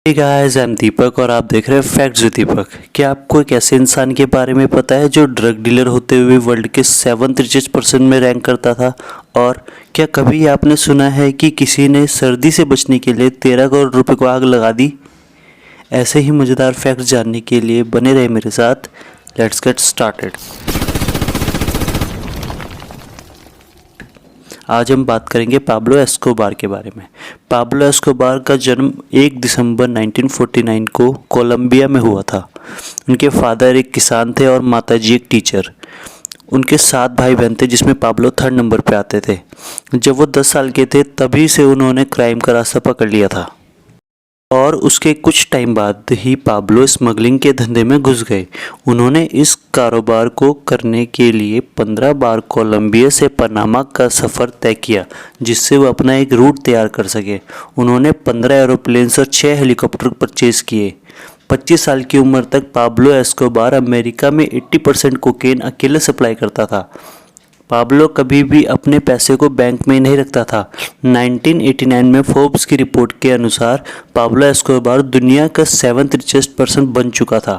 Hey guys, I am दीपक और आप देख रहे हैं फैक्ट्स विद दीपक। क्या आपको एक ऐसे इंसान के बारे में पता है जो ड्रग डीलर होते हुए वर्ल्ड के 7th रिचेस्ट पर्सन में रैंक करता था? और क्या कभी आपने सुना है कि किसी ने सर्दी से बचने के लिए 13 करोड़ रुपए को आग लगा दी? ऐसे ही मज़ेदार फैक्ट्स जानने के लिए बने रहे मेरे साथ। Let's get started. आज हम बात करेंगे पाब्लो एस्कोबार के बारे में। पाब्लो एस्कोबार का जन्म 1 दिसंबर 1949 को कोलंबिया में हुआ था। उनके फादर एक किसान थे और माताजी एक टीचर। उनके 7 भाई बहन थे जिसमें पाब्लो 3rd नंबर पे आते थे। जब वो 10 साल के थे तभी से उन्होंने क्राइम का रास्ता पकड़ लिया था और उसके कुछ टाइम बाद ही पाब्लो स्मगलिंग के धंधे में घुस गए। उन्होंने इस कारोबार को करने के लिए 15 बार कोलंबिया से पनामा का सफ़र तय किया जिससे वो अपना एक रूट तैयार कर सके। उन्होंने 15 एरोप्लेन्स और 6 हेलीकॉप्टर परचेज किए। 25 साल की उम्र तक पाब्लो एस्कोबार अमेरिका में 80% कोकेन अकेले सप्लाई करता था। पाब्लो कभी भी अपने पैसे को बैंक में नहीं रखता था। 1989 में फोर्ब्स की रिपोर्ट के अनुसार पाब्लो एस्कोबार दुनिया का 7th रिचेस्ट पर्सन बन चुका था।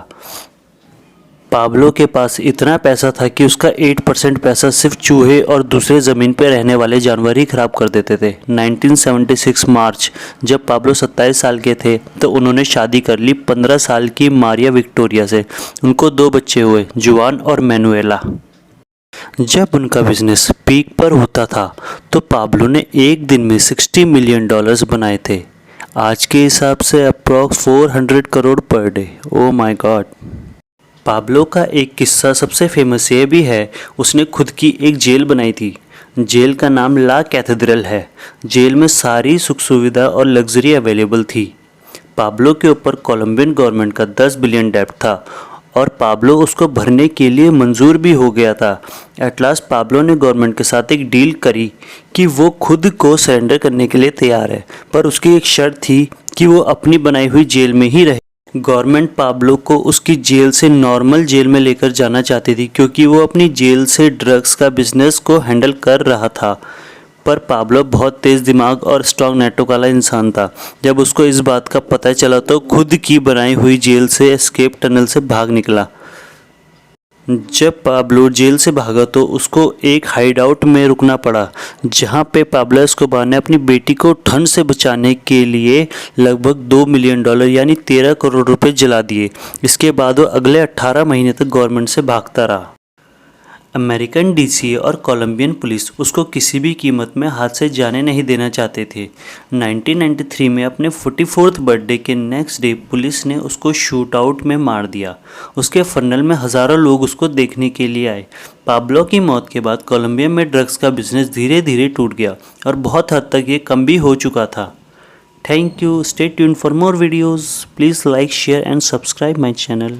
पाब्लो के पास इतना पैसा था कि उसका 8% पैसा सिर्फ चूहे और दूसरे ज़मीन पर रहने वाले जानवर ही खराब कर देते थे। 1976 मार्च जब पाब्लो 27 साल के थे तो उन्होंने शादी कर ली 15 साल की मारिया विक्टोरिया से। उनको 2 बच्चे हुए, जुआन और मैनुएला। जब उनका बिजनेस पीक पर होता था तो पाब्लो ने एक दिन में $60 मिलियन बनाए थे। आज के हिसाब से approx 400 crore per day. Oh my God. Pablo का एक किस्सा सबसे फेमस ये भी है, उसने खुद की एक जेल बनाई थी। जेल का नाम ला कैथेड्रल है। जेल में सारी सुख सुविधा और लग्जरी अवेलेबल थी। पाब्लो के ऊपर कोलंबियन गवर्नमेंट का 10 बिलियन डेब्ट था और पाब्लो उसको भरने के लिए मंजूर भी हो गया था। एट लास्ट पाब्लो ने गवर्नमेंट के साथ एक डील करी कि वो खुद को सरेंडर करने के लिए तैयार है, पर उसकी एक शर्त थी कि वो अपनी बनाई हुई जेल में ही रहे। गवर्नमेंट पाब्लो को उसकी जेल से नॉर्मल जेल में लेकर जाना चाहती थी क्योंकि वो अपनी जेल से ड्रग्स का बिजनेस को हैंडल कर रहा था। पर पाब्लो बहुत तेज़ दिमाग और स्ट्रॉन्ग नेटवर्क वाला इंसान था। जब उसको इस बात का पता चला तो खुद की बनाई हुई जेल से एस्केप टनल से भाग निकला। जब पाब्लो जेल से भागा तो उसको एक हाइड आउट में रुकना पड़ा जहां पे पाब्लो एस्कोबार ने अपनी बेटी को ठंड से बचाने के लिए लगभग $2 मिलियन यानी 13 करोड़ रुपए जला दिए। इसके बाद वो अगले 18 महीने तक गवर्नमेंट से भागता रहा। अमेरिकन डीसीए और कोलंबियन पुलिस उसको किसी भी कीमत में हाथ से जाने नहीं देना चाहते थे। 1993 में अपने 44th बर्थडे के नेक्स्ट डे पुलिस ने उसको शूट आउट में मार दिया। उसके फनल में हज़ारों लोग उसको देखने के लिए आए। पाब्लो की मौत के बाद कोलंबिया में ड्रग्स का बिजनेस धीरे धीरे टूट गया और बहुत हद तक ये कम भी हो चुका था। Thank you. Stay tuned for more videos. Please like, share and subscribe my channel.